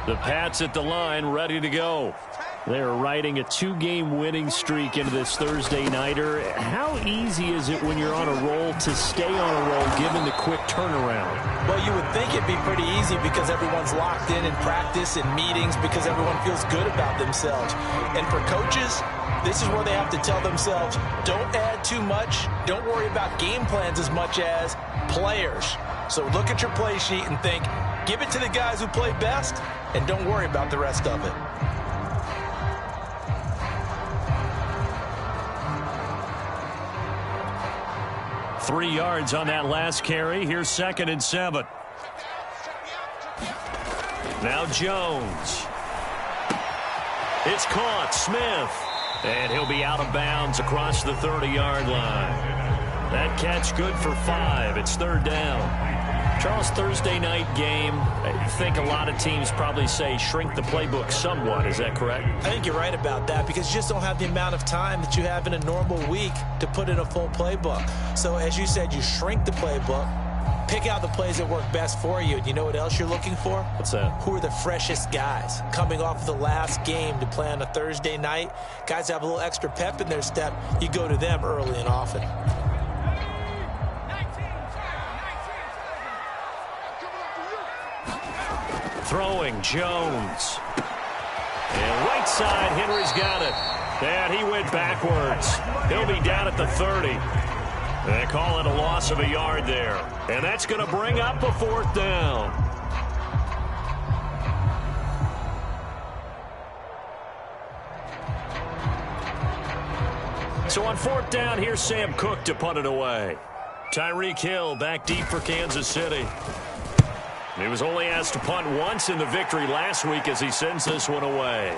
The Pats at the line, ready to go. They're riding a 2-game winning streak into this Thursday nighter. How easy is it when you're on a roll to stay on a roll given the quick turnaround? Well, you would think it'd be pretty easy because everyone's locked in practice and meetings because everyone feels good about themselves. And for coaches, this is where they have to tell themselves, don't add too much. Don't worry about game plans as much as players. So look at your play sheet and think, give it to the guys who play best and don't worry about the rest of it. Three yards on that last carry. Here's 2nd and 7. Now Jones. It's caught. Smith. And he'll be out of bounds across the 30-yard line. That catch good for 5. It's 3rd down. Charles, Thursday night game, I think a lot of teams probably say shrink the playbook somewhat. Is that correct? I think you're right about that because you just don't have the amount of time that you have in a normal week to put in a full playbook. So as you said, you shrink the playbook, pick out the plays that work best for you. And you know what else you're looking for? What's that? Who are the freshest guys coming off of the last game to play on a Thursday night? Guys have a little extra pep in their step. You go to them early and often. Throwing, Jones. And right side, Henry's got it. And he went backwards. He'll be down at the 30. They call it a loss of a yard there. And that's going to bring up a 4th down. So on 4th down, here's Sam Cook to punt it away. Tyreek Hill back deep for Kansas City. He was only asked to punt once in the victory last week as he sends this one away.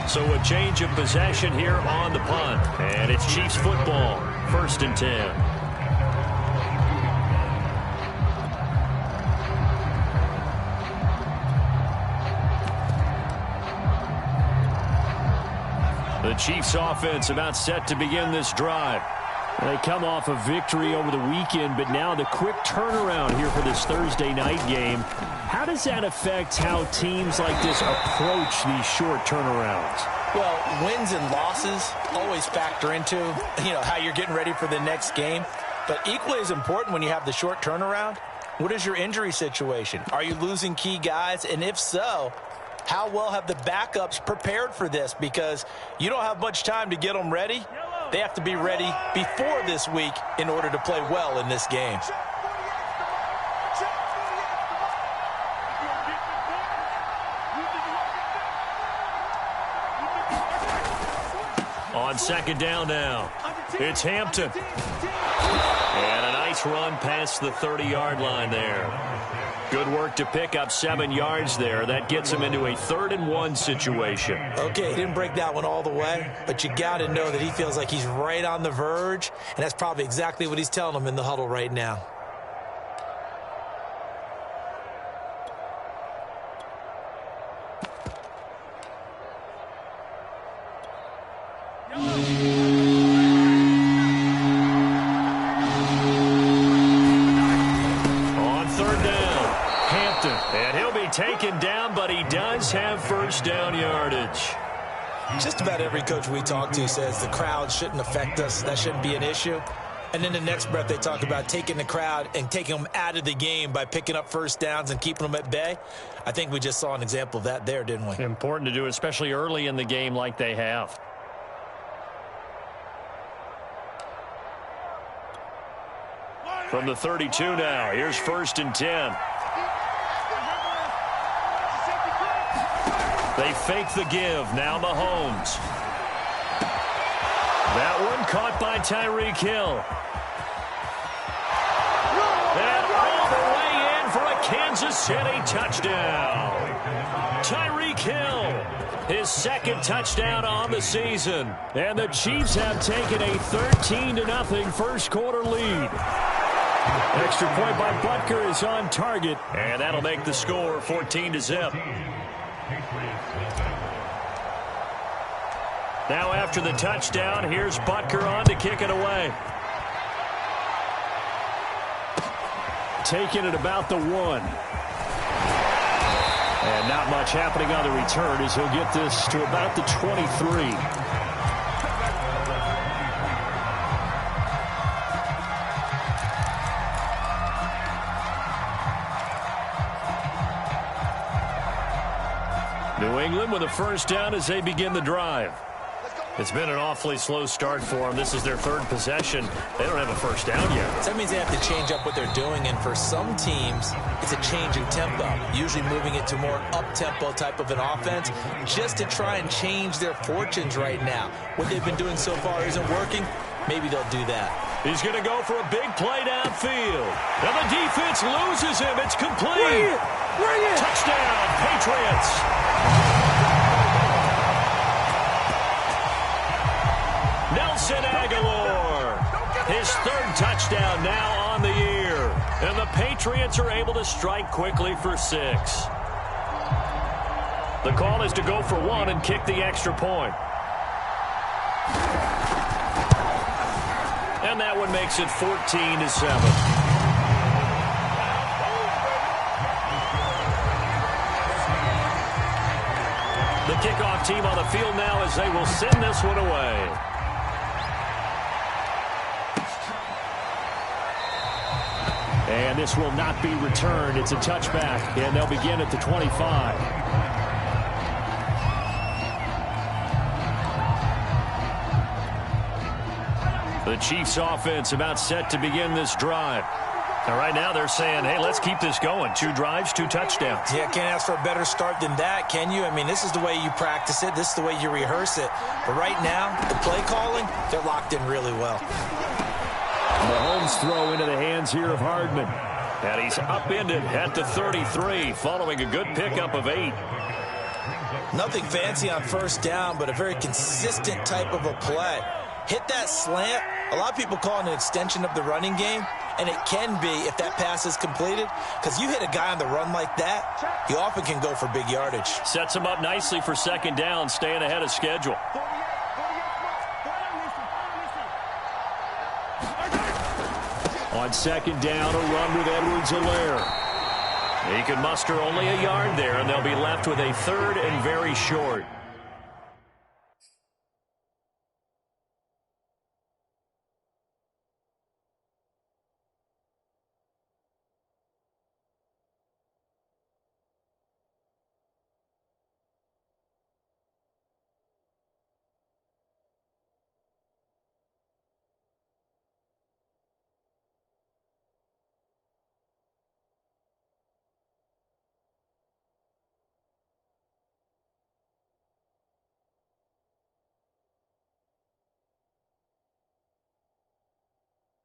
So a change of possession here on the punt. And it's Chiefs football, 1st and 10. The Chiefs offense about set to begin this drive. They come off a victory over the weekend, but now the quick turnaround here for this Thursday night game. How does that affect how teams like this approach these short turnarounds? Well, wins and losses always factor into, how you're getting ready for the next game. But equally as important when you have the short turnaround, what is your injury situation? Are you losing key guys? And if so, how well have the backups prepared for this? Because you don't have much time to get them ready. They have to be ready before this week in order to play well in this game. On 2nd down now, it's Hampton. And a nice run past the 30-yard line there. Good work to pick up 7 yards there. That gets him into a 3rd and 1 situation. Okay, he didn't break that one all the way, but you got to know that he feels like he's right on the verge, and that's probably exactly what he's telling them in the huddle right now. Taken down, but he does have 1st down yardage. Just about every coach we talk to says the crowd shouldn't affect us. That shouldn't be an issue. And in the next breath, they talk about taking the crowd and taking them out of the game by picking up 1st downs and keeping them at bay. I think we just saw an example of that there, didn't we? Important to do, especially early in the game like they have. From the 32 now, here's 1st and 10. They fake the give. Now Mahomes. That one caught by Tyreek Hill. And all the way in for a Kansas City touchdown. Tyreek Hill, his 2nd touchdown on the season. And the Chiefs have taken a 13-0 first quarter lead. Extra point by Butker is on target. And that'll make the score 14-0. Now after the touchdown, here's Butker on to kick it away. Taking it about the 1. And not much happening on the return as he'll get this to about the 23. New England with a first down as they begin the drive. It's been an awfully slow start for them. This is their third possession. They don't have a first down yet. So that means they have to change up what they're doing, and for some teams, it's a change in tempo, usually moving it to more up-tempo type of an offense just to try and change their fortunes right now. What they've been doing so far isn't working. Maybe they'll do that. He's going to go for a big play downfield. And the defense loses him. It's complete. Bring it. Touchdown, Patriots. Nelson Aguilar, his third touchdown now on the year. And the Patriots are able to strike quickly for 6. The call is to go for 1 and kick the extra point. And that one makes it 14-7. The kickoff team on the field now as they will send this one away. And this will not be returned. It's a touchback, and they'll begin at the 25. The Chiefs offense about set to begin this drive. And right now they're saying, hey, let's keep this going. 2 drives, 2 touchdowns. Yeah, can't ask for a better start than that, can you? I mean, this is the way you practice it. This is the way you rehearse it. But right now, the play calling, they're locked in really well. Mahomes throw into the hands here of Hardman. And he's upended at the 33 following a good pickup of 8. Nothing fancy on first down, but a very consistent type of a play. Hit that slant. A lot of people call it an extension of the running game, and it can be if that pass is completed, because you hit a guy on the run like that, he often can go for big yardage. Sets him up nicely for second down, staying ahead of schedule. On second down, a run with Edwards-Helaire. He can muster only a yard there, and they'll be left with a third and very short.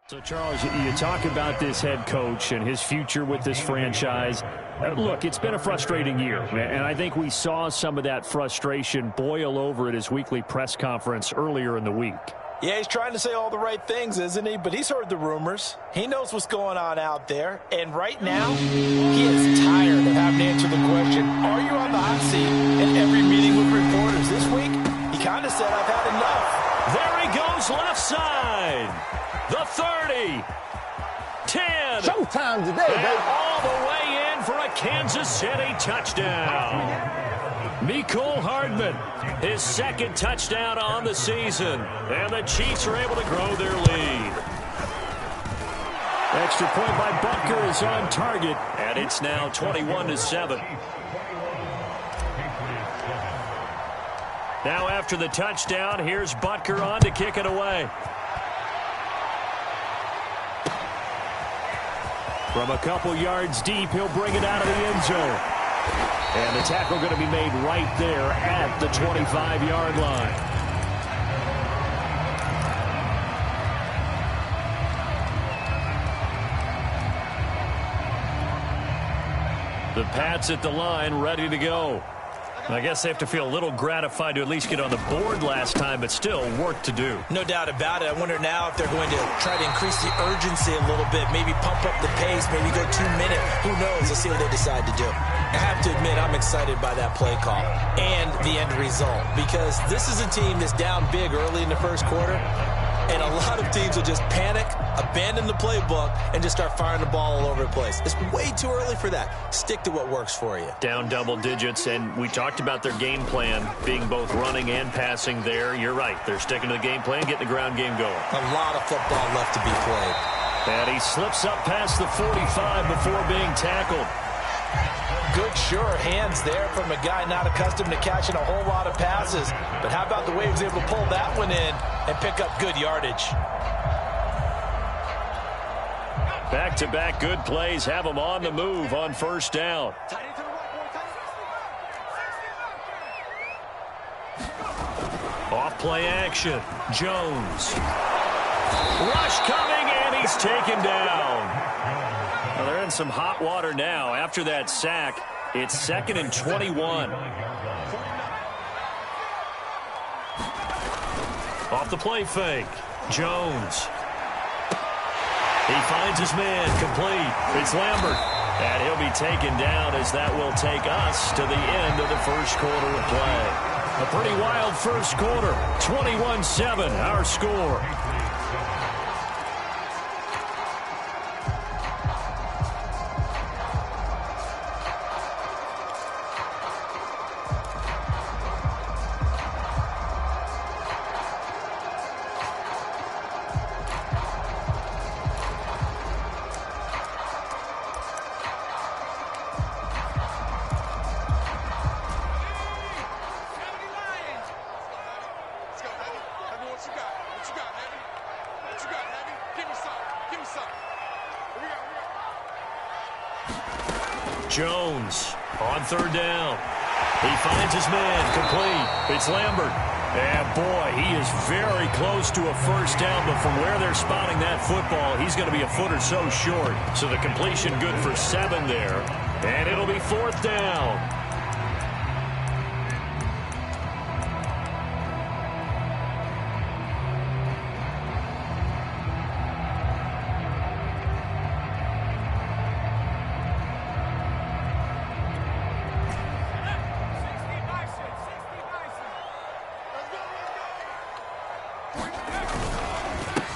So, Charles, you talk about this head coach and his future with this franchise. Look, it's been a frustrating year, and I think we saw some of that frustration boil over at his weekly press conference earlier in the week. Yeah, he's trying to say all the right things, isn't he? But he's heard the rumors. He knows what's going on out there. And right now, he is tired of having to answer the question, are you on the hot seat in every meeting with reporters? This week, he kind of said, I've had enough. There he goes, left side. The 30, 10. Showtime today, baby. And all the way in for a Kansas City touchdown. Mecole Hardman, his second touchdown on the season. And the Chiefs are able to grow their lead. Extra point by Butker is on target. And it's now 21-7. Now after the touchdown, here's Butker on to kick it away. From a couple yards deep, he'll bring it out of the end zone. And the tackle going to be made right there at the 25-yard line. The Pats at the line, ready to go. I guess they have to feel a little gratified to at least get on the board last time, but still work to do. No doubt about it. I wonder now if they're going to try to increase the urgency a little bit, maybe pump up the pace, maybe go 2 minutes. Who knows? Let's see what they decide to do. I have to admit, I'm excited by that play call and the end result, because this is a team that's down big early in the first quarter, And a lot of teams will just panic, abandon the playbook, and just start firing the ball all over the place. It's way too early for that. Stick to what works for you. Down double digits, and we talked about their game plan being both running and passing there. You're right. They're sticking to the game plan, getting the ground game going. A lot of football left to be played. And he slips up past the 45 before being tackled. Good, sure hands there from a guy not accustomed to catching a whole lot of passes. But how about the way he was able to pull that one in and pick up good yardage? Back-to-back good plays have him on the move on first down. Off play action. Jones. Rush coming, and he's taken down. Well, they're in some hot water now. After that sack, it's 2nd and 21. Off the play fake. Jones. He finds his man, complete. It's Lambert. And he'll be taken down as that will take us to the end of the first quarter of play. A pretty wild first quarter. 21-7, our score. Jones on third down. He finds his man, complete. It's Lambert. And boy, he is very close to a first down, but from where they're spotting that football, he's going to be a foot or so short. So the completion good for 7 there. And it'll be 4th down.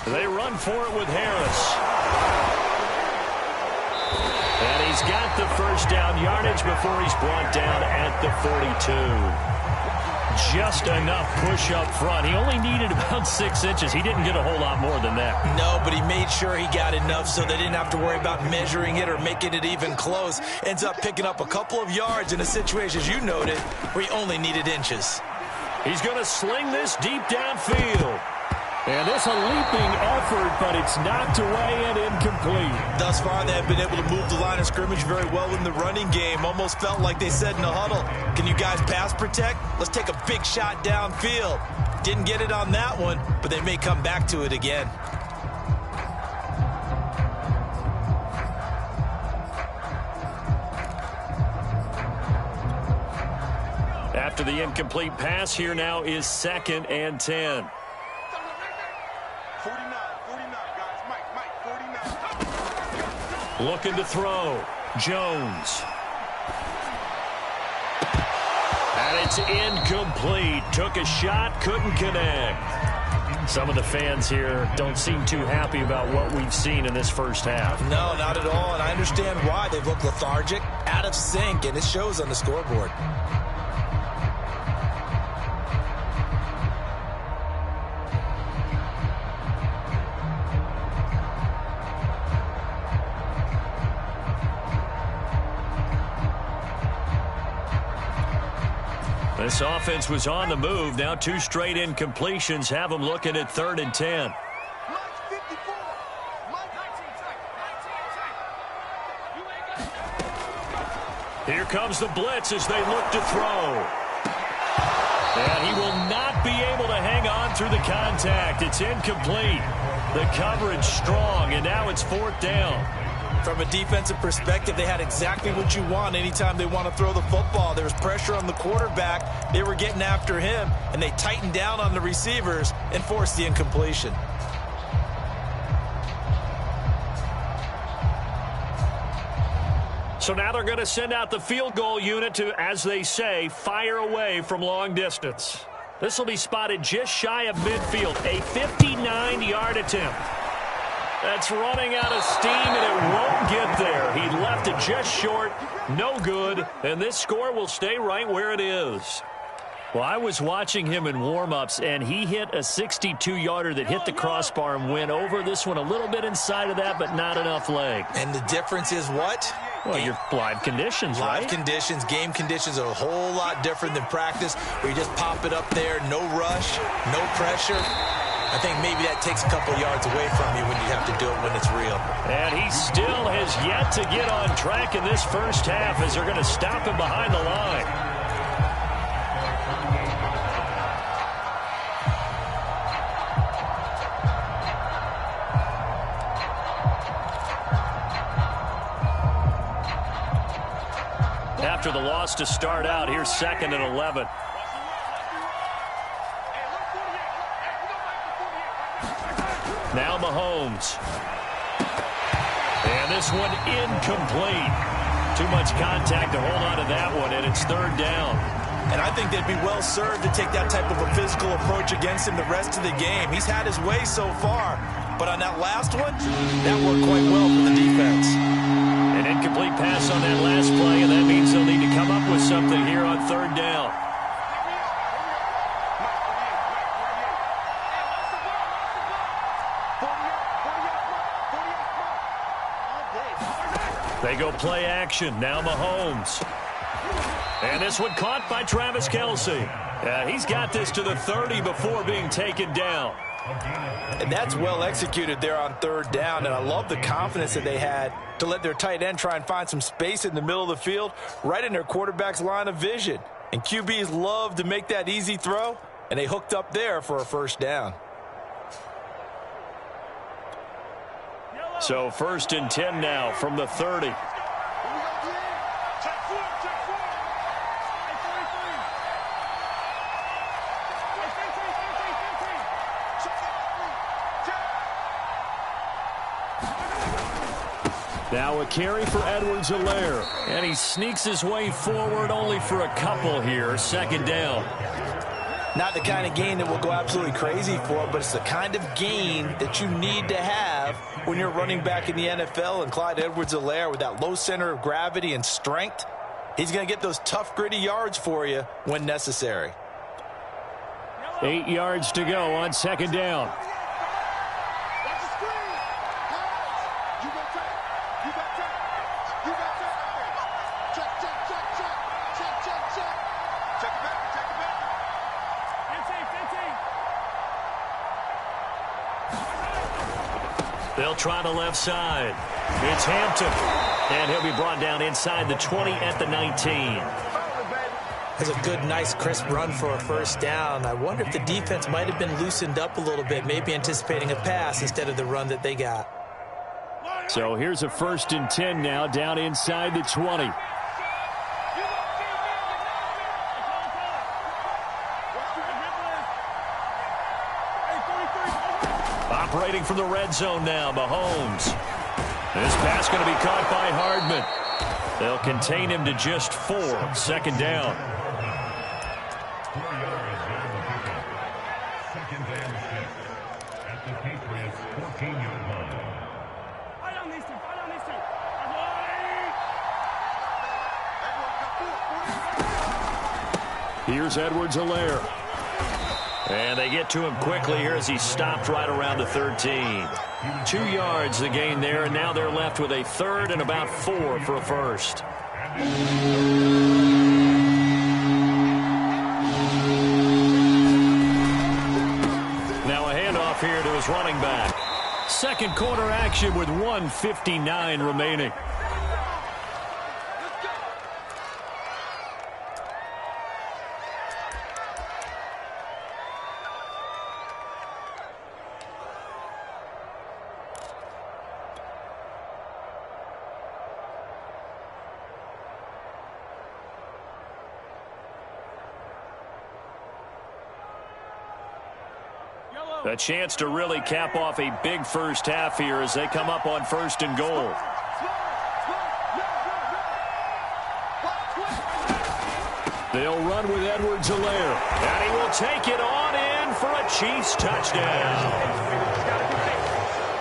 They run for it with Harris. And he's got the first down yardage before he's brought down at the 42. Just enough push up front. He only needed about 6 inches. He didn't get a whole lot more than that. No, but he made sure he got enough so they didn't have to worry about measuring it or making it even close. Ends up picking up a couple of yards in a situation, as you noted, where he only needed inches. He's going to sling this deep downfield. And it's a leaping effort, but it's knocked away and incomplete. Thus far, they have been able to move the line of scrimmage very well in the running game. Almost felt like they said in the huddle, can you guys pass protect? Let's take a big shot downfield. Didn't get it on that one, but they may come back to it again. After the incomplete pass, here now is 2nd and 10. 49, guys. Mike, 49. Looking to throw. Jones. And it's incomplete. Took a shot, couldn't connect. Some of the fans here don't seem too happy about what we've seen in this first half. No, not at all, and I understand why. They've looked lethargic, out of sync, and it shows on the scoreboard. This offense was on the move. Now 2 straight incompletions have them looking at 3rd and 10. Here comes the blitz as they look to throw. And he will not be able to hang on through the contact. It's incomplete. The coverage strong, and now it's 4th down. From a defensive perspective, they had exactly what you want anytime they want to throw the football. There was pressure on the quarterback. They were getting after him, and they tightened down on the receivers and forced the incompletion. So now they're going to send out the field goal unit to, as they say, fire away from long distance. This will be spotted just shy of midfield. A 59-yard attempt. That's running out of steam, and it won't get there. He left it just short. No good. And this score will stay right where it is. Well, I was watching him in warm-ups, and he hit a 62-yarder that hit the crossbar and went over. This one a little bit inside of that, but not enough leg. And the difference is what? Well, your live conditions, right? Live conditions, game conditions are a whole lot different than practice, where you just pop it up there, no rush, no pressure. I think maybe that takes a couple yards away from you when you have to do it when it's real. And he still has yet to get on track in this first half as they're going to stop him behind the line. After the loss to start out, here's 2nd and 11. Now Mahomes. And this one incomplete. Too much contact to hold on to that one, and it's 3rd down. And I think they'd be well served to take that type of a physical approach against him the rest of the game. He's had his way so far, but on that last one, that worked quite well for the defense. An incomplete pass on that last play, and that means they'll need to come up with something here on 3rd down. They go play action. Now Mahomes. And this one caught by Travis Kelce. He's got this to the 30 before being taken down. And that's well executed there on 3rd down, and I love the confidence that they had to let their tight end try and find some space in the middle of the field, right in their quarterback's line of vision. And QBs love to make that easy throw, and they hooked up there for a 1st down. So 1st and 10 now from the 30. Now a carry for Edwards-Helaire. And he sneaks his way forward only for a couple here. 2nd down. Not the kind of gain that we'll go absolutely crazy for, but it's the kind of gain that you need to have when you're running back in the NFL. And Clyde Edwards-Helaire, with that low center of gravity and strength, he's going to get those tough, gritty yards for you when necessary. 8 yards to go on 2nd down. They'll try the left side. It's Hampton. And he'll be brought down inside the 20 at the 19. That's a good, nice, crisp run for a 1st down. I wonder if the defense might have been loosened up a little bit, maybe anticipating a pass instead of the run that they got. So here's a 1st and 10 now, down inside the 20. Operating from the red zone now, Mahomes. This pass going to be caught by Hardman. They'll contain him to just 4. 2nd down. Here's Edwards-Helaire. And they get to him quickly here as he stopped right around the 13. 2 yards the gain there, and now they're left with a 3rd and about 4 for a 1st. Now a handoff here to his running back. 2nd quarter action with 1:59 remaining. A chance to really cap off a big first half here as they come up on 1st and goal. They'll run with Edwards-Helaire. And he will take it on in for a Chiefs touchdown.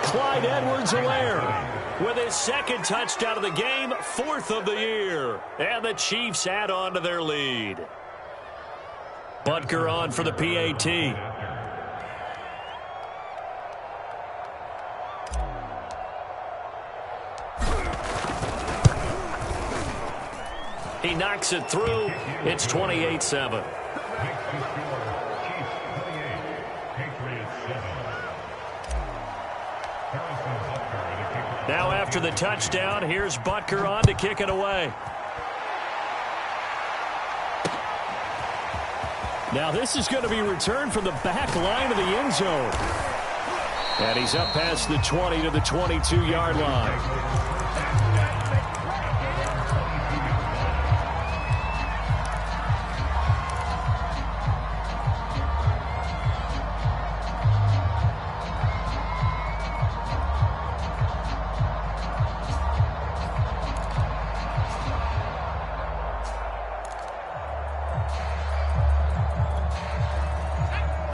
Clyde Edwards-Helaire with his second touchdown of the game, 4th of the year. And the Chiefs add on to their lead. Butker on for the PAT. He knocks it through. It's 28-7. Now after the touchdown, here's Butker on to kick it away. Now this is going to be returned from the back line of the end zone. And he's up past the 20 to the 22-yard line.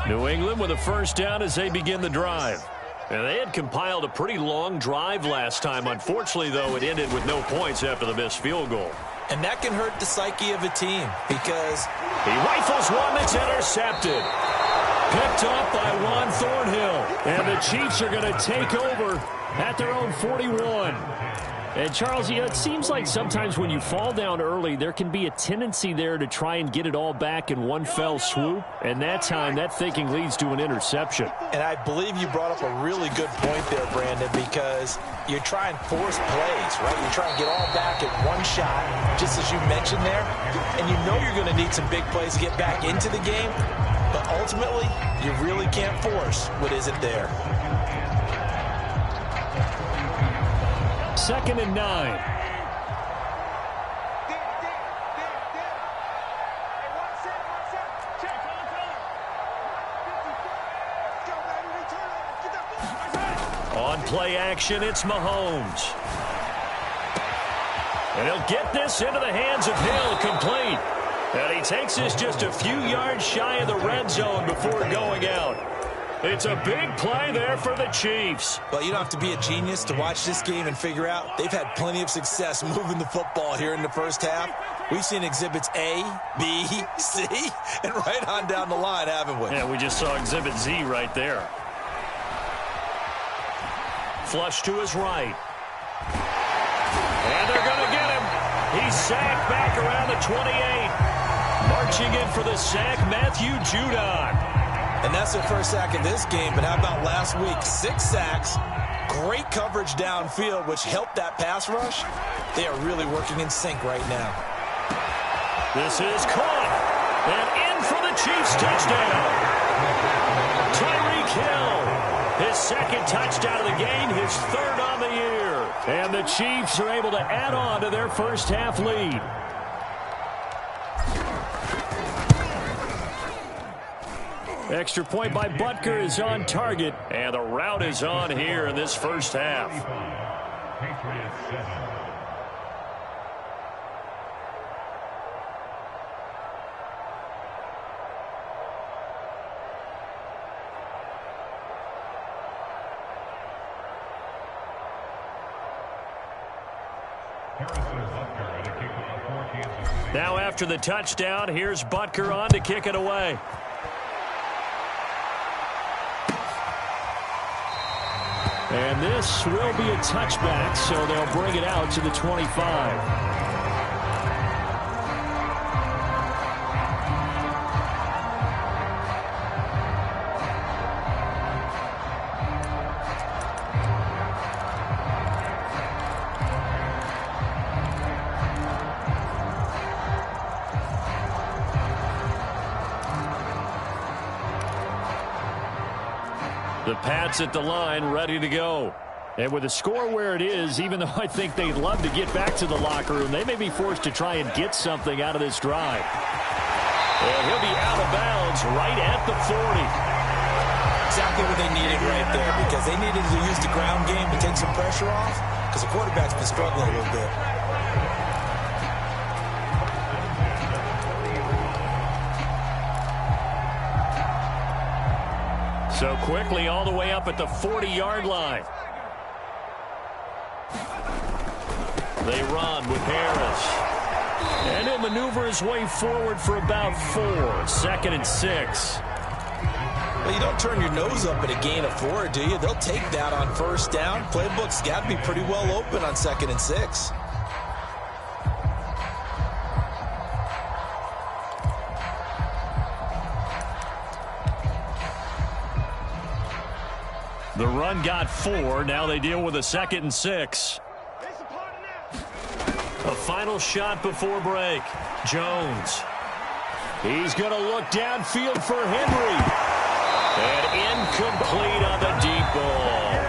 New England with a first down as they begin the drive. And they had compiled a pretty long drive last time. Unfortunately, though, it ended with no points after the missed field goal. And that can hurt the psyche of a team because he rifles one that's intercepted. Picked off by Juan Thornhill. And the Chiefs are going to take over at their own 41. And, Charles, you know, it seems like sometimes when you fall down early, there can be a tendency there to try and get it all back in one fell swoop. And that time, that thinking leads to an interception. And I believe you brought up a really good point there, Brandon, because you're trying to force plays, right? You're trying to get all back in one shot, just as you mentioned there. And you know you're going to need some big plays to get back into the game. But ultimately, you really can't force what isn't there. 2nd and 9. On play action, it's Mahomes. And he'll get this into the hands of Hill, complete. And he takes this just a few yards shy of the red zone before going out. It's a big play there for the Chiefs. Well, you don't have to be a genius to watch this game and figure out they've had plenty of success moving the football here in the first half. We've seen exhibits A, B, C, and right on down the line, haven't we? Yeah, we just saw exhibit Z right there. Flush to his right. And they're going to get him. He's sacked back around the 28. Marching in for the sack, Matthew Judon. And that's their first sack of this game, but how about last week? 6 sacks, great coverage downfield, which helped that pass rush. They are really working in sync right now. This is caught, and in for the Chiefs touchdown. Tyreek Hill, his second touchdown of the game, his 3rd on the year. And the Chiefs are able to add on to their first half lead. Extra point by Butker is on target, and the route is on here in this first half. Now after the touchdown, here's Butker on to kick it away. And this will be a touchback, so they'll bring it out to the 25. The Pats at the line, ready to go. And with the score where it is, even though I think they'd love to get back to the locker room, they may be forced to try and get something out of this drive. And he'll be out of bounds right at the 40. Exactly what they needed right there, because they needed to use the ground game to take some pressure off, because the quarterback's been struggling a little bit. So quickly all the way up at the 40-yard line. They run with Harris. And he'll maneuver his way forward for about 4. 2nd and 6. Well, you don't turn your nose up at a gain of 4, do you? They'll take that on 1st down. Playbook's got to be pretty well open on 2nd and 6. The run got 4. Now they deal with a 2nd and 6. A final shot before break. Jones. He's going to look downfield for Henry. And incomplete on the deep ball.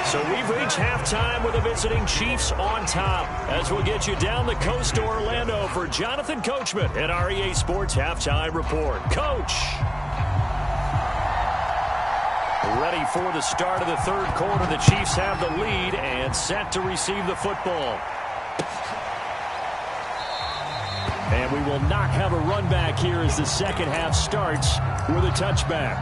So we've reached halftime with the visiting Chiefs on top. As we'll get you down the coast to Orlando for Jonathan Coachman at our EA Sports Halftime Report. Coach. Ready for the start of the 3rd quarter. The Chiefs have the lead and set to receive the football. And we will not have a run back here as the 2nd half starts with a touchback.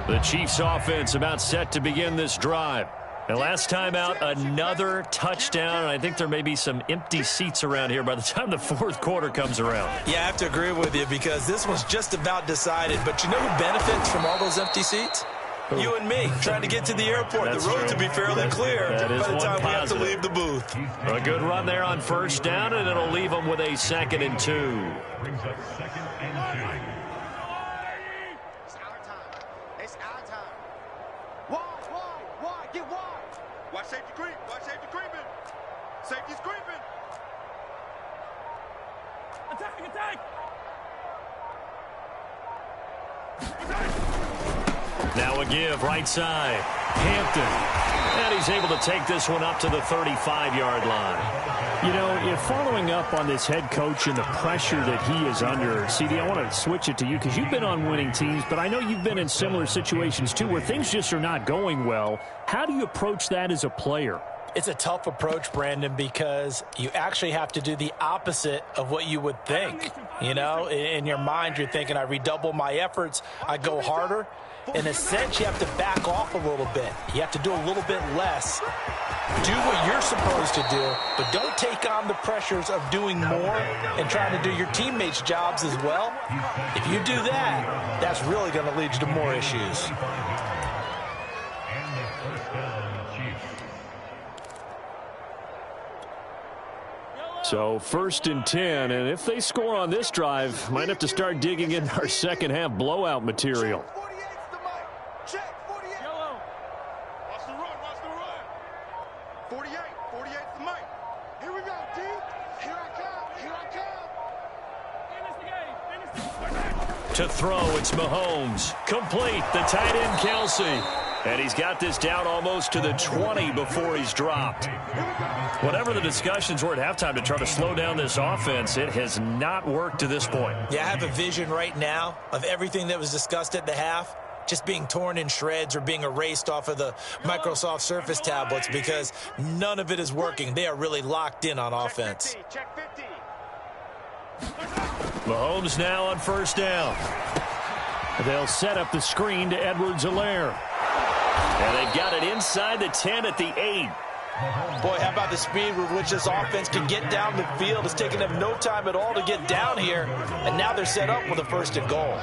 The Chiefs offense about set to begin this drive. And last time out, another touchdown. And I think there may be some empty seats around here by the time the 4th quarter comes around. Yeah, I have to agree with you because this one's just about decided. But you know who benefits from all those empty seats? You and me, trying to get to the airport. That's the road true. to be fairly clear by the time we have to leave the booth. A good run there on 1st down, and it'll leave them with a 2nd and 2. Watch safety creep. Watch safety creeping. Safety's creeping. Attack, attack. Now a give right side. Hampton. And he's able to take this one up to the 35-yard line. You know, if following up on this head coach and the pressure that he is under, CD, I want to switch it to you because you've been on winning teams, but I know you've been in similar situations too where things just are not going well. How do you approach that as a player? It's a tough approach, Brandon, because you actually have to do the opposite of what you would think. You know, in your mind, you're thinking, I redouble my efforts, I go harder. In a sense, you have to back off a little bit. You have to do a little bit less. Do what you're supposed to do, but don't take on the pressures of doing more and trying to do your teammates' jobs as well. If you do that, that's really going to lead you to more issues. So 1st and 10, and if they score on this drive, might have to start digging in our 2nd half blowout material. Check, 48. Yellow. Watch the run, watch the run. 48, 48's the mic. Here we go, D. Here I come, here I come. To throw, it's Mahomes. Complete, the tight end, Kelsey. And he's got this down almost to the 20 before he's dropped. Whatever the discussions were at halftime to try to slow down this offense, it has not worked to this point. Yeah, I have a vision right now of everything that was discussed at the half just being torn in shreds or being erased off of the Microsoft Surface tablets because none of it is working. They are really locked in on offense. Check 50. Mahomes now on 1st down. They'll set up the screen to Edwards-Helaire. And they've got it inside the 10 at the 8. Boy, how about the speed with which this offense can get down the field? It's taken them no time at all to get down here, and now they're set up with a 1st and goal.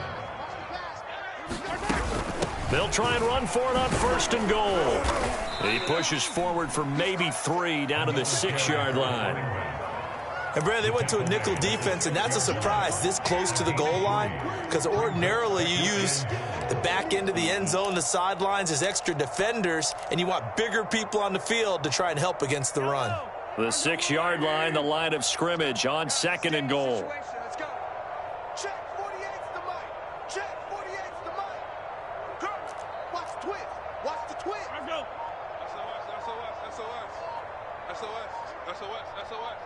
They'll try and run for it on 1st and goal. He pushes forward for maybe 3 down to the 6-yard line. And, Brad, they went to a nickel defense, and that's a surprise this close to the goal line because ordinarily you use the back end of the end zone, the sidelines as extra defenders, and you want bigger people on the field to try and help against the run. The 6-yard line, the line of scrimmage on 2nd and goal. Let's go. Check 48's the mic. Check 48's the mic. Go. Watch the twist. Watch the twist. Let's go. SOS, SOS, SOS. SOS, SOS, SOS.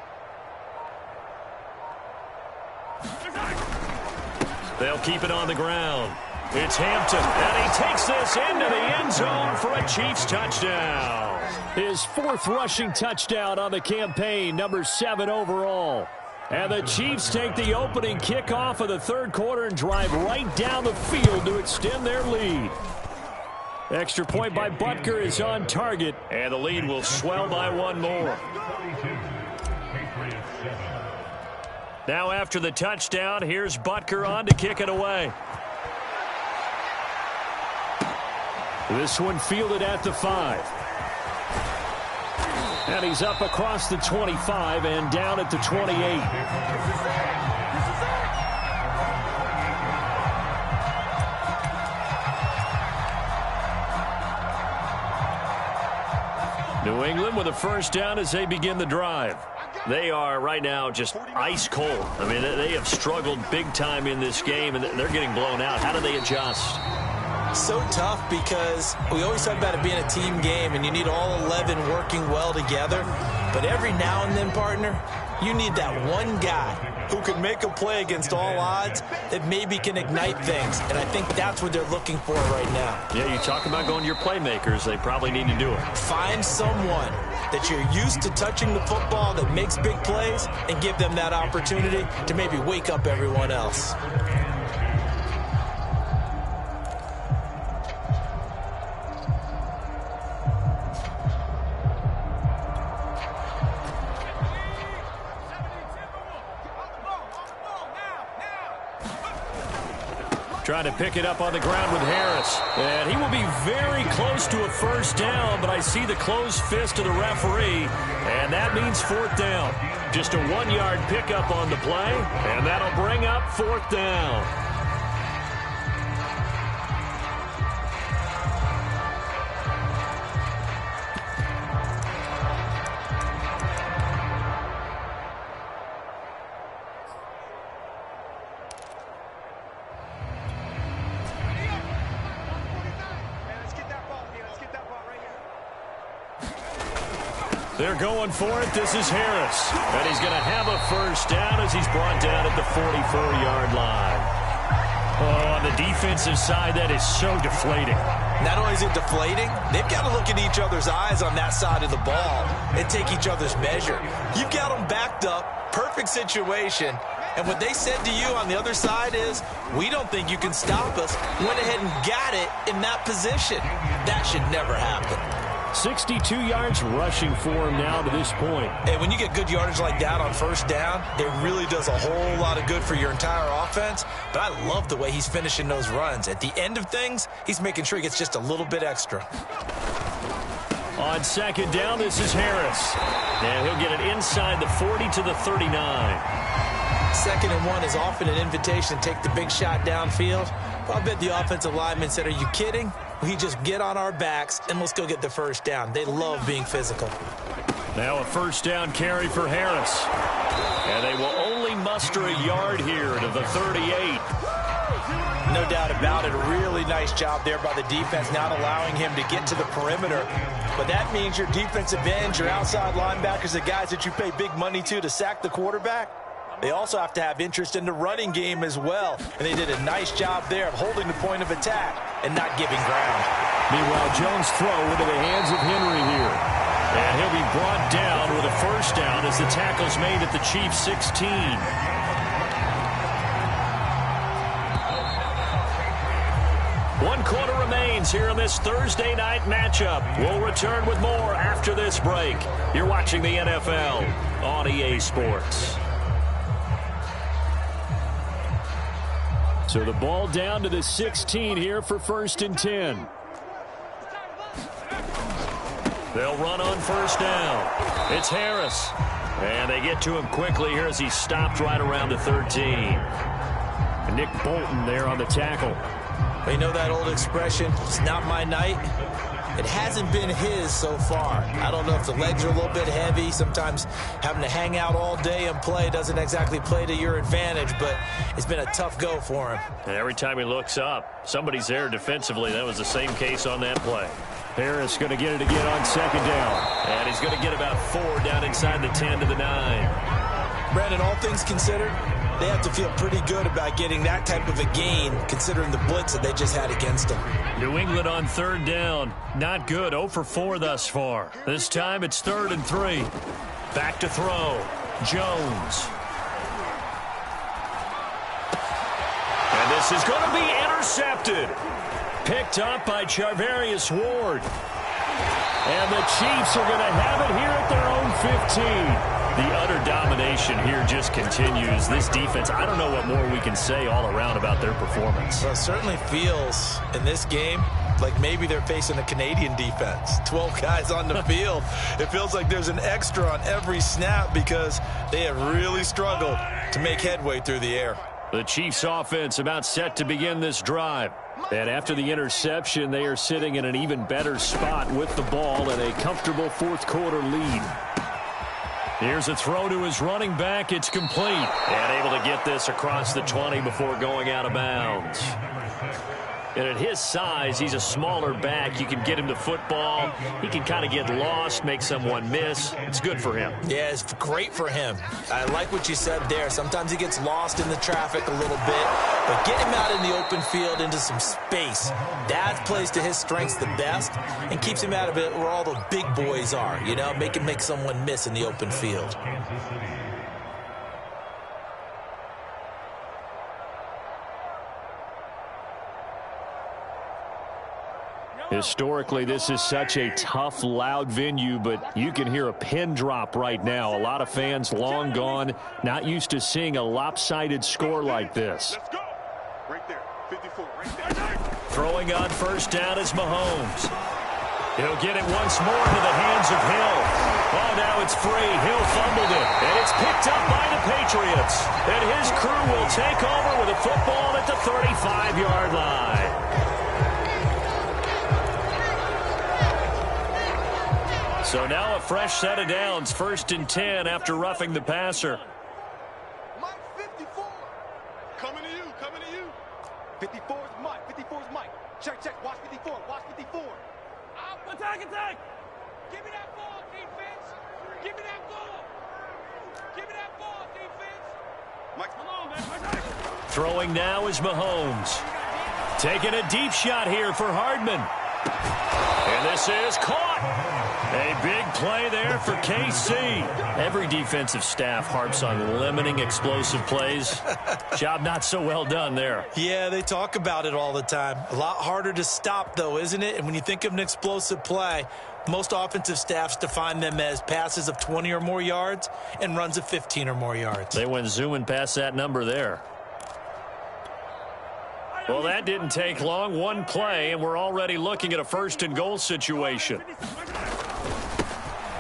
They'll keep it on the ground. It's Hampton, and he takes this into the end zone for a Chiefs touchdown. His 4th rushing touchdown on the campaign, number 7 overall. And the Chiefs take the opening kickoff of the 3rd quarter and drive right down the field to extend their lead. Extra point by Butker is on target, and the lead will swell by 1 more. Now after the touchdown, here's Butker on to kick it away. This one fielded at the 5. And he's up across the 25 and down at the 28. New England with a first down as they begin the drive. They are right now just ice cold. I mean, they have struggled big time in this game, and they're getting blown out. How do they adjust? So tough because we always talk about it being a team game, and you need all 11 working well together. But every now and then, partner, you need that one guy who can make a play against all odds that maybe can ignite things. And I think that's what they're looking for right now. Yeah, you talk about going to your playmakers. They probably need to do it. Find someone that you're used to touching the football that makes big plays and give them that opportunity to maybe wake up everyone else. Trying to pick it up on the ground with Harris. And he will be very close to a first down, but I see the closed fist of the referee, and that means 4th down. Just a 1-yard pickup on the play, and that'll bring up 4th down. They're going for it. This is Harris. And he's going to have a first down as he's brought down at the 44-yard line. Oh, on the defensive side, that is so deflating. Not only is it deflating, they've got to look in each other's eyes on that side of the ball and take each other's measure. You've got them backed up, perfect situation, and what they said to you on the other side is, we don't think you can stop us. Went ahead and got it in that position. That should never happen. 62 yards rushing for him now to this point. And when you get good yardage like that on first down, it really does a whole lot of good for your entire offense. But I love the way he's finishing those runs. At the end of things, he's making sure he gets just a little bit extra. On 2nd down, this is Harris. And he'll get it inside the 40 to the 39. 2nd and 1 is often an invitation to take the big shot downfield. Well, I bet the offensive lineman said, are you kidding? We just get on our backs and let's go get the first down. They love being physical. Now a first down carry for Harris. And they will only muster a yard here to the 38. No doubt about it. A really nice job there by the defense, not allowing him to get to the perimeter. But that means your defensive ends, your outside linebackers, the guys that you pay big money to sack the quarterback, they also have to have interest in the running game as well. And they did a nice job there of holding the point of attack and not giving ground. Meanwhile, Jones' throw into the hands of Henry here. And he'll be brought down with a first down as the tackle's made at the Chiefs' 16. One quarter remains here in this Thursday night matchup. We'll return with more after this break. You're watching the NFL on EA Sports. So the ball down to the 16 here for 1st and 10. They'll run on first down. It's Harris. And they get to him quickly here as he stopped right around the 13. And Nick Bolton there on the tackle. Well, you know that old expression, it's not my night. It hasn't been his so far. I don't know if the legs are a little bit heavy. Sometimes having to hang out all day and play doesn't exactly play to your advantage, but it's been a tough go for him. And every time he looks up, somebody's there defensively. That was the same case on that play. Harris going to get it again on 2nd down. And he's going to get about 4 down inside the 10 to the 9. Brandon, all things considered, they have to feel pretty good about getting that type of a gain considering the blitz that they just had against them. New England on third down. Not good. 0 for 4 thus far. This time it's 3rd and 3. Back to throw. Jones. And this is going to be intercepted. Picked up by Charvarius Ward. And the Chiefs are going to have it here at their own 15. The utter domination here just continues. This defense, I don't know what more we can say all around about their performance. Well, it certainly feels in this game like maybe they're facing a Canadian defense. 12 guys on the field. It feels like there's an extra on every snap because they have really struggled to make headway through the air. The Chiefs offense about set to begin this drive. And after the interception, they are sitting in an even better spot with the ball and a comfortable fourth quarter lead. Here's a throw to his running back. It's complete. And able to get this across the 20 before going out of bounds. And at his size, he's a smaller back. You can get him to football. He can kind of get lost, make someone miss. It's good for him. Yeah, it's great for him. I like what you said there. Sometimes he gets lost in the traffic a little bit, but get him out in the open field into some space. That plays to his strengths the best and keeps him out of it where all the big boys are, you know, make him make someone miss in the open field. Historically, this is such a tough, loud venue, but you can hear a pin drop right now. A lot of fans long gone, not used to seeing a lopsided score like this. Let's go. Right there. 54. Right there. Throwing on first down is Mahomes. He'll get it once more into the hands of Hill. Oh, now it's free. Hill fumbled it, and it's picked up by the Patriots. And his crew will take over with a football at the 35-yard line. So now a fresh set of downs, 1st and 10 after roughing the passer. Mike 54. Coming to you. Coming to you. 54 is Mike. 54 is Mike. Check, check. Watch 54. Watch 54. Attack, attack. Give me that ball, defense. Give me that ball. Give me that ball, defense. Mike, come on, man. Throwing now is Mahomes. Taking a deep shot here for Hardman. And this is caught. A big play there for KC. Every defensive staff harps on limiting explosive plays. Job not so well done there. Yeah, they talk about it all the time. A lot harder to stop, though, isn't it? And when you think of an explosive play, most offensive staffs define them as passes of 20 or more yards and runs of 15 or more yards. They went zooming past that number there. Well, that didn't take long. One play, and we're already looking at a 1st and goal situation.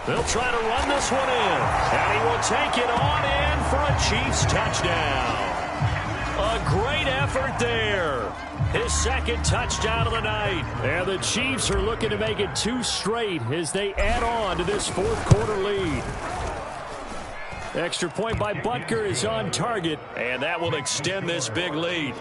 They'll try to run this one in, and he will take it on in for a Chiefs touchdown. A great effort there. His 2nd touchdown of the night. And the Chiefs are looking to make it 2 straight as they add on to this 4th quarter lead. Extra point by Butker is on target, and that will extend this big lead.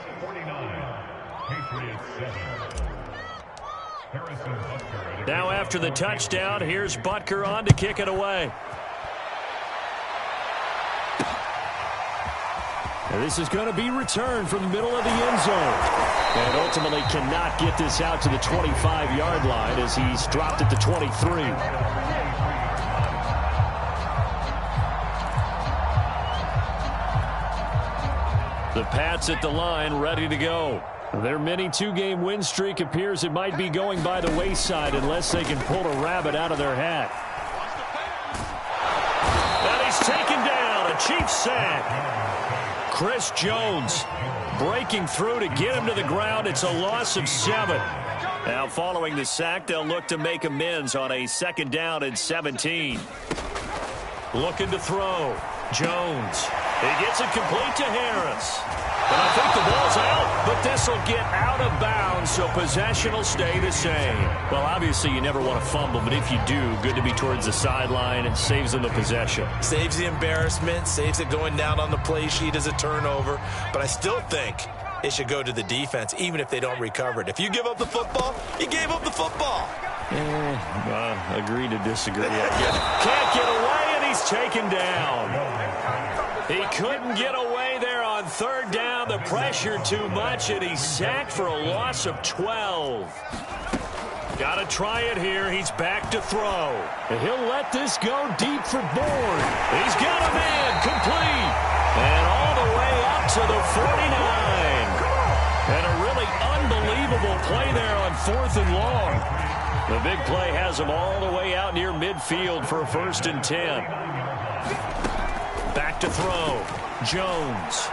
Now after the touchdown, here's Butker on to kick it away. And this is going to be returned from the middle of the end zone. And ultimately cannot get this out to the 25-yard line as he's dropped at the 23. The Pats at the line, ready to go. Their mini 2-game win streak appears it might be going by the wayside unless they can pull a rabbit out of their hat. And he's taken down, a Chiefs sack. Chris Jones breaking through to get him to the ground. It's a loss of 7. Now following the sack, they'll look to make amends on a 2nd down and 17. Looking to throw. Jones. He gets it complete to Harris. And I think the ball's out, but this will get out of bounds, so possession will stay the same. Well, obviously you never want to fumble, but if you do, good to be towards the sideline. It saves them the possession. Saves the embarrassment, saves it going down on the play sheet as a turnover. But I still think it should go to the defense, even if they don't recover it. If you give up the football, you gave up the football. Agree to disagree. Can't get away, and he's taken down. He couldn't get away there on third down, the pressure too much, and he's sacked for a loss of 12. Got to try it here. He's back to throw. And he'll let this go deep for Bourne. He's got a man complete. And all the way up to the 49. And a really unbelievable play there on 4th and long. The big play has him all the way out near midfield for a 1st and 10. Back to throw. Jones.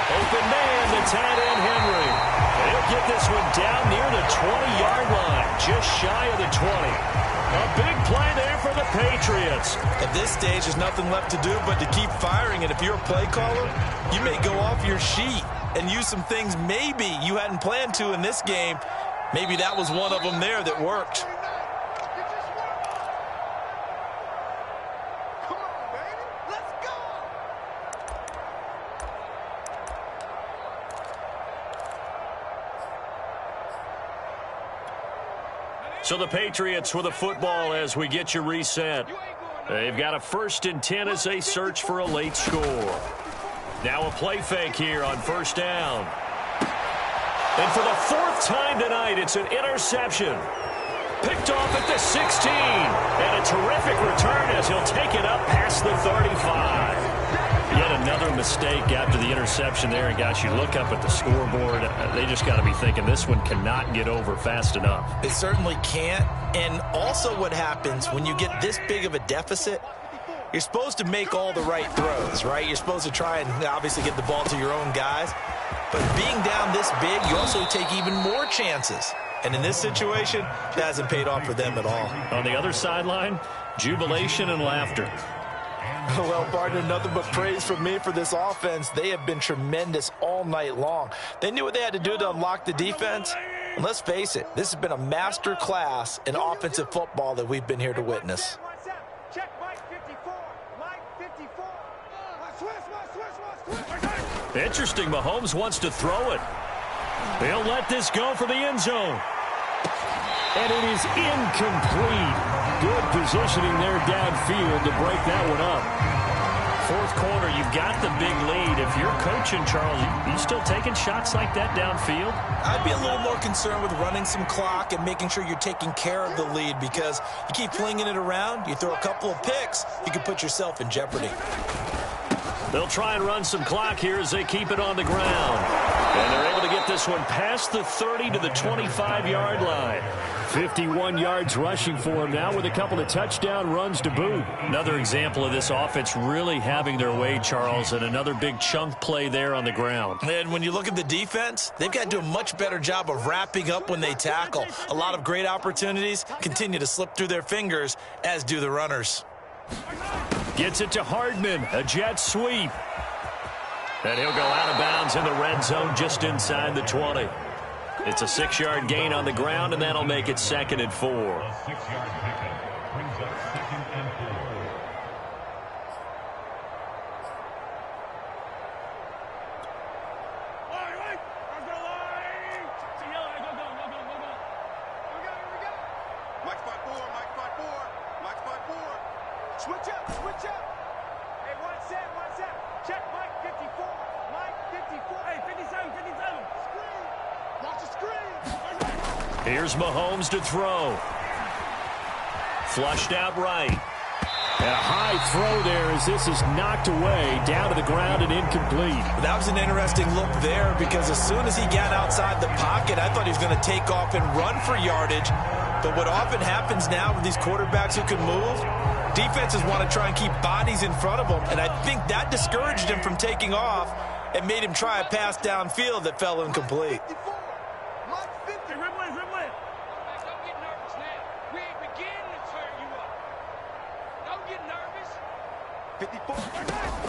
Open man, the tight end Henry. And he'll get this one down near the 20-yard line, just shy of the 20. A big play there for the Patriots. At this stage, there's nothing left to do but to keep firing. And if you're a play caller, you may go off your sheet and use some things maybe you hadn't planned to in this game. Maybe that was one of them there that worked. So the Patriots with the football as we get you reset. They've got a 1st and 10 as they search for a late score. Now a play fake here on 1st down. And for the 4th time tonight, it's an interception. Picked off at the 16. And a terrific return as he'll take it up past the 35. Yet another mistake after the interception there. And, gosh, you look up at the scoreboard. They just got to be thinking this one cannot get over fast enough. It certainly can't. And also what happens when you get this big of a deficit, you're supposed to make all the right throws, right? You're supposed to try and obviously get the ball to your own guys. But being down this big, you also take even more chances. And in this situation, that hasn't paid off for them at all. On the other sideline, jubilation and laughter. Well, partner, nothing but praise from me for this offense. They have been tremendous all night long. They knew what they had to do to unlock the defense. And let's face it, this has been a master class in offensive football that we've been here to witness. Check Mike 54. Mike 54. Switch. Interesting, Mahomes wants to throw it. They'll let this go for the end zone. And it is incomplete. Good positioning there downfield to break that one up. 4th quarter, you've got the big lead. If you're coaching, Charles, you still taking shots like that downfield? I'd be a little more concerned with running some clock and making sure you're taking care of the lead, because you keep flinging it around, you throw a couple of picks, you can put yourself in jeopardy. They'll try and run some clock here as they keep it on the ground. And they're able to get this one past the 30 to the 25-yard line. 51 yards rushing for him now with a couple of touchdown runs to boot. Another example of this offense really having their way, Charles, and another big chunk play there on the ground. And when you look at the defense, they've got to do a much better job of wrapping up when they tackle. A lot of great opportunities continue to slip through their fingers, as do the runners. Gets it to Hardman, a jet sweep. And he'll go out of bounds in the red zone just inside the 20. It's a 6-yard gain on the ground, and that'll make it 2nd and 4. Switch up. Hey, one set. Check Mike 54. Mike 54. Hey, 57. Screen. Watch the screen. Here's Mahomes to throw. Flushed out right. And a high throw there as this is knocked away, down to the ground and incomplete. That was an interesting look there, because as soon as he got outside the pocket, I thought he was going to take off and run for yardage. But what often happens now with these quarterbacks who can move, defenses want to try and keep bodies in front of them, and I think that discouraged him from taking off and made him try a pass downfield that fell incomplete.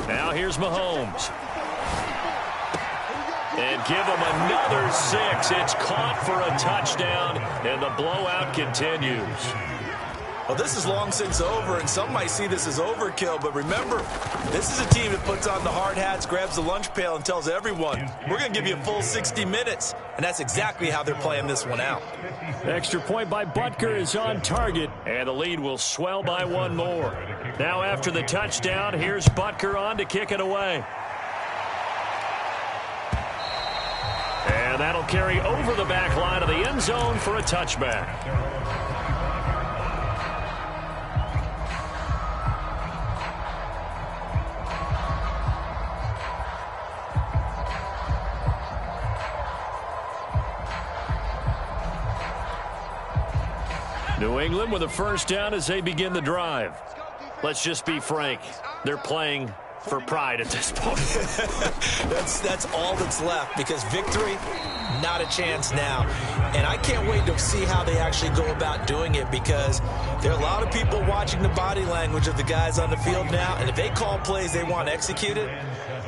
Now here's Mahomes. And give him another 6. It's caught for a touchdown, and the blowout continues. Well, this is long since over, and some might see this as overkill, but remember, this is a team that puts on the hard hats, grabs the lunch pail, and tells everyone, we're going to give you a full 60 minutes, and that's exactly how they're playing this one out. Extra point by Butker is on target. And the lead will swell by one more. Now after the touchdown, here's Butker on to kick it away. And that'll carry over the back line of the end zone for a touchback. New England with a first down as they begin the drive. Let's just be frank. They're playing for pride at this point. That's all that's left, because victory, not a chance now. And I can't wait to see how they actually go about doing it, because there are a lot of people watching the body language of the guys on the field now, and if they call plays they want executed,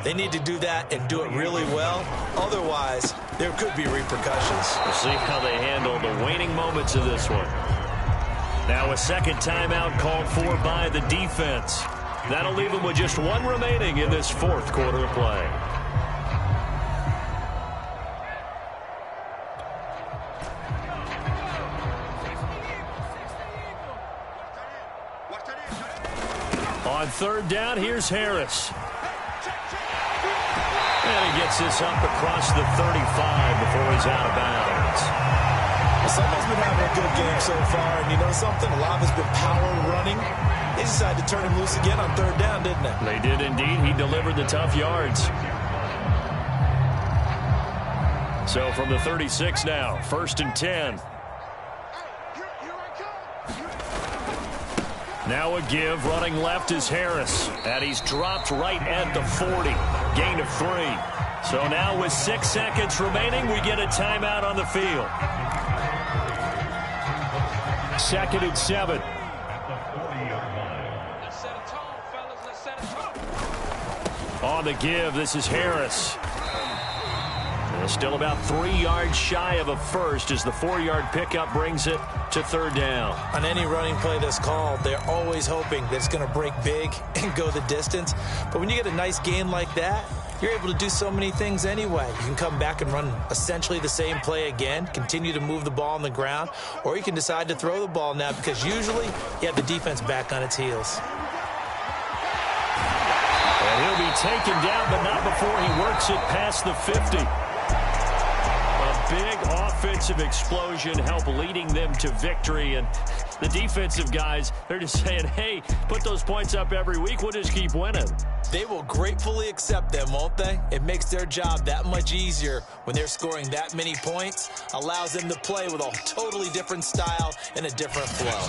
they need to do that and do it really well. Otherwise, there could be repercussions. We'll see how they handle the waning moments of this one. Now a second timeout called for by the defense. That'll leave them with just one remaining in this fourth quarter of play. On third down, here's Harris. And he gets this up across the 35 before he's out of bounds. Someone's been having a good game so far, and you know something? A lot of it's been power running. They decided to turn him loose again on third down, didn't they? They did indeed. He delivered the tough yards. So from the 36 now, first and 10. Now a give, running left is Harris. And he's dropped right at the 40. Gain of 3. So now with 6 seconds remaining, we get a timeout on the field. Second and 7. On the give, this is Harris. And still about 3 yards shy of a first as the 4-yard pickup brings it to third down. On any running play that's called, they're always hoping that it's going to break big and go the distance. But when you get a nice gain like that, you're able to do so many things anyway. You can come back and run essentially the same play again, continue to move the ball on the ground, or you can decide to throw the ball now, because usually you have the defense back on its heels. And he'll be taken down, but not before he works it past the 50. A big offensive explosion help leading them to victory, and the defensive guys, they're just saying, hey, put those points up every week, we'll just keep winning. They will gratefully accept them, won't they? It makes their job that much easier when they're scoring that many points, allows them to play with a totally different style and a different flow.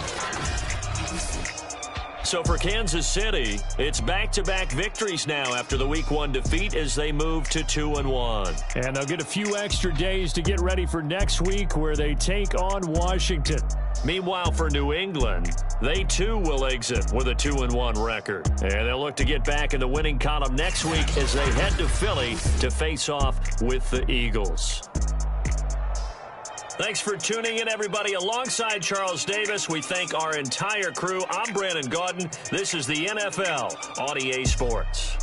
So for Kansas City, it's back-to-back victories now after the Week 1 defeat as they move to 2-1. And they'll get a few extra days to get ready for next week, where they take on Washington. Meanwhile, for New England, they too will exit with a 2-1 record. And they'll look to get back in the winning column next week as they head to Philly to face off with the Eagles. Thanks for tuning in, everybody. Alongside Charles Davis, we thank our entire crew. I'm Brandon Gaudin. This is the NFL on EA Sports.